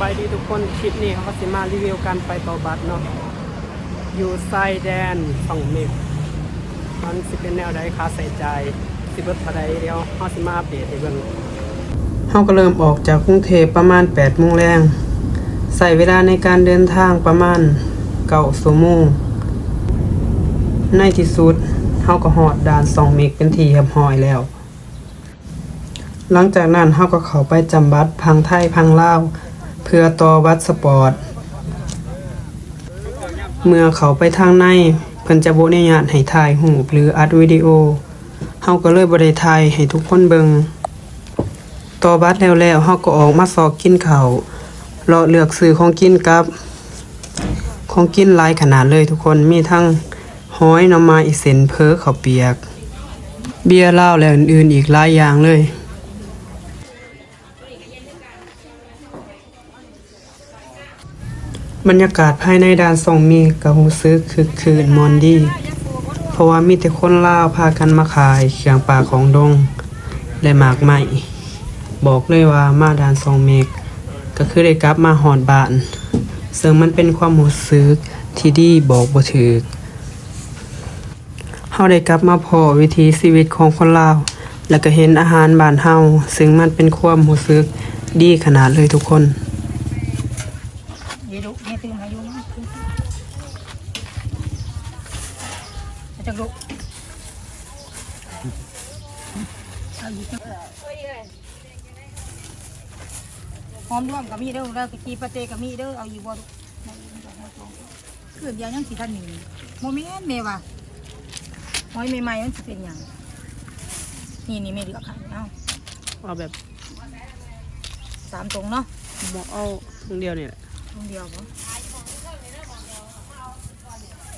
บายดีทุกคนคลิปนี้เขาก็สิมารีวิวการไปต่อบัตรเนาะอยู่ชายแดนฝั่งเมฆมันสิเป็นแนวใดค่าใช้จ่ายสิเบิดเท่าใดเดียวเขาสิมาอัปเดตให้เบิ่งเขาก็เริ่มออกจากกรุงเทพประมาณ 8 โมงแรงใช้เวลาในการเดินทางประมาณ9 ชั่วโมงในที่สุดเขาก็ฮอดด่าน2 เมฆเป็นที่เรียบร้อยแล้วหลังจากนั้นเขาก็เข้าไปจำบัตรพังไทยพังลาวเพื่อต่อบัตรสปอร์ตเมื่อเขาไปทางในเพิ่นจะบ่อนุญาตให้ถ่ายรูปหรืออัดวิดีโอเฮาก็เลยบ่ได้ถ่ายให้ทุกคนเบิ่งต่อบัตรแล้วเฮาก็ออกมาซอกกินข้าวเลาะเลือกซื้อของกินกับของกินหลายขนาดเลยทุกคนมีทั้งหอยหน่อไม้อีเส้นเพ้อข้าวเปียกเบียร์เหล้าและอื่นๆอีกหลายอย่างเลยบรรยากาศภายในด่าน2 เมฆก็รู้สึกคึกคืนม่วนดีเพราะว่ามีแต่คนลาวพากันมาขายเครื่องป่าของดงและหมากไม้บอกเลยว่ามาด่าน2 เมฆก็คือได้กลับมาฮอดบ้านซึ่งมันเป็นความรู้สึกที่ดีบอกบ่ถูกเฮาได้กลับมาพอวิถีชีวิตของคนลาวแล้วก็เห็นอาหารบ้านเฮาซึ่งมันเป็นความรู้สึกดีขนาดเลยทุกคนลูกแม่ตื่นมาอยู่นะจะลูกเอาอยู่จังหอมร่วมกับมีเด้อแล้วตะกี้ปะเตกับมีเด้อเอาอยู่บ่คือเดียวยังสิทันหนึ่งโมเมนต์แม่ว่าหอยใหม่ๆมันสิเป็นหยังนี่แม่เลือกให้เอาแบบ3ตรงเนาะบ่เอาถุงเดียวนี่แหละตรงเดียวบ่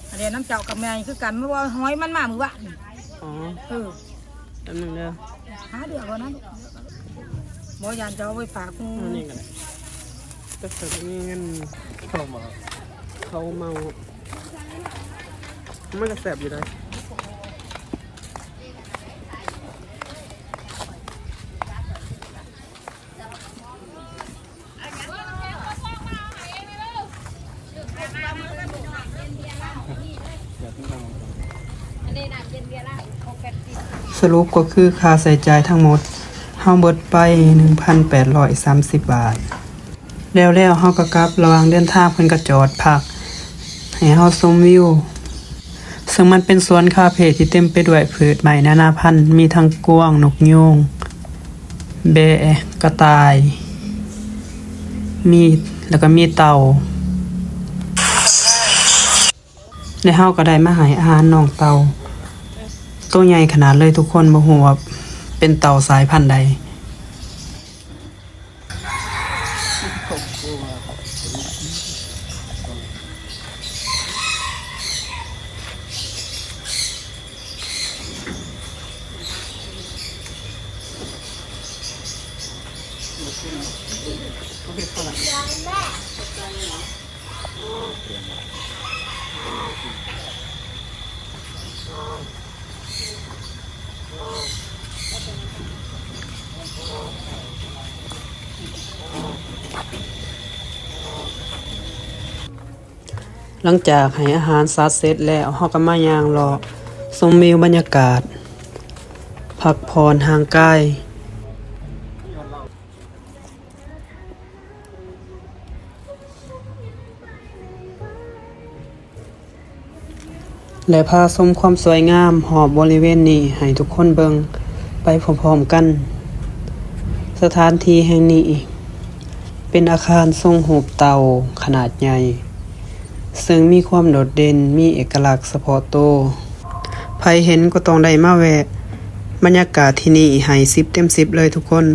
อันเดียวน้ำเจ้ากับแม่คือกันไม่ว่าหอยมันมามื้อวะอ๋อแป๊บนึงเด้อหาเดือดก่อนนะบ่ยานจะเอาไปฝากกูนี่กันก็เสร็จนี่เงินเข้ามาเขาเมามันก็แสบอยู่เลยสรุปก็คือค่าใช้จ่ายทั้งหมดเฮาเบิดไป 1,830 บาทแล้วเฮาก็กลับระหว่างเดินทางเพิ่นก็จอดพักให้เฮาชมวิวซึ่งมันเป็นสวนคาเฟ่ที่เต็มไปด้วยพืชใหม่นานาพันธุ์มีทั้งกวางนกยูงแบะกระต่ายแล้วก็มีเต่าและเฮาก็ได้มาให้อาหารน้องเต่าตัวใหญ่ขนาดเลยทุกคนบ่ฮู้ว่าเป็นเต่าสายพันธุ์ใดหลังจากให้อาหารสัตว์เสร็จแล้วเฮาก็มาย่างรอชมวิวบรรยากาศพักผ่อนห่างกายและพาชมความสวยงามหอบบริเวณนี้ให้ทุกคนเบิ่งไปพร้อมๆกันสถานที่แห่งนี้เป็นอาคารทรงรูปเต่าขนาดใหญ่ซึ่งมีความโดดเด่นมีเอกลักษณ์เฉพาะตัวใครเห็นก็ต้องได้มาแวะบรรยากาศที่นี่ให้10 เต็ม 10เลยทุกคน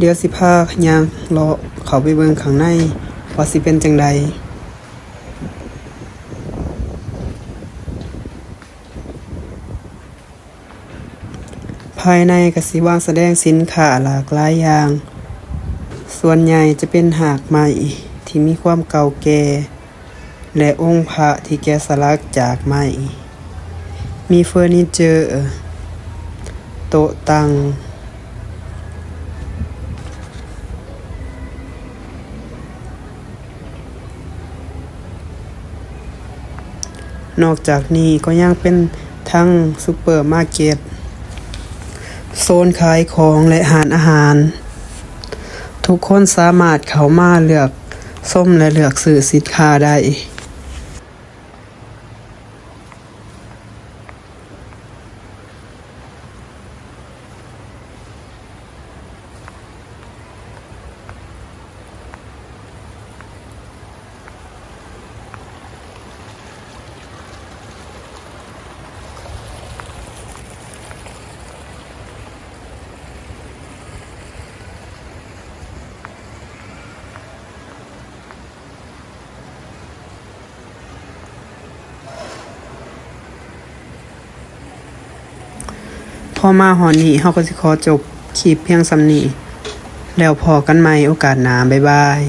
เดี๋ยวสิพาย่างเลาะเข้าไปเบิ่งข้างในว่าสิเป็นจังใด ภ ภายในก็สิวางแสดงสินค้าหลากหลายอย่าง ส่วนใหญ่จะเป็นหากไม้ที่มีความเก่าแก่ และองค์พระที่แกะสลักจากไม้ มีเฟอร์นิเจอร์ โต๊ะตั้ง นอกจากนี้ก็ยังเป็นทั้งซุปเปอร์มาร์เก็ต โซนขายของและร้านอาหาร ทุกคนสามารถเข้ามาเลือกส้มและเลือกซื้อสินค้าได้ พอมาหอนนี้เฮาก็สิขอจบคลิปเพียงส่ำนี้ แล้วพอกันใหม่โอกาสหน้าบ๊ายบาย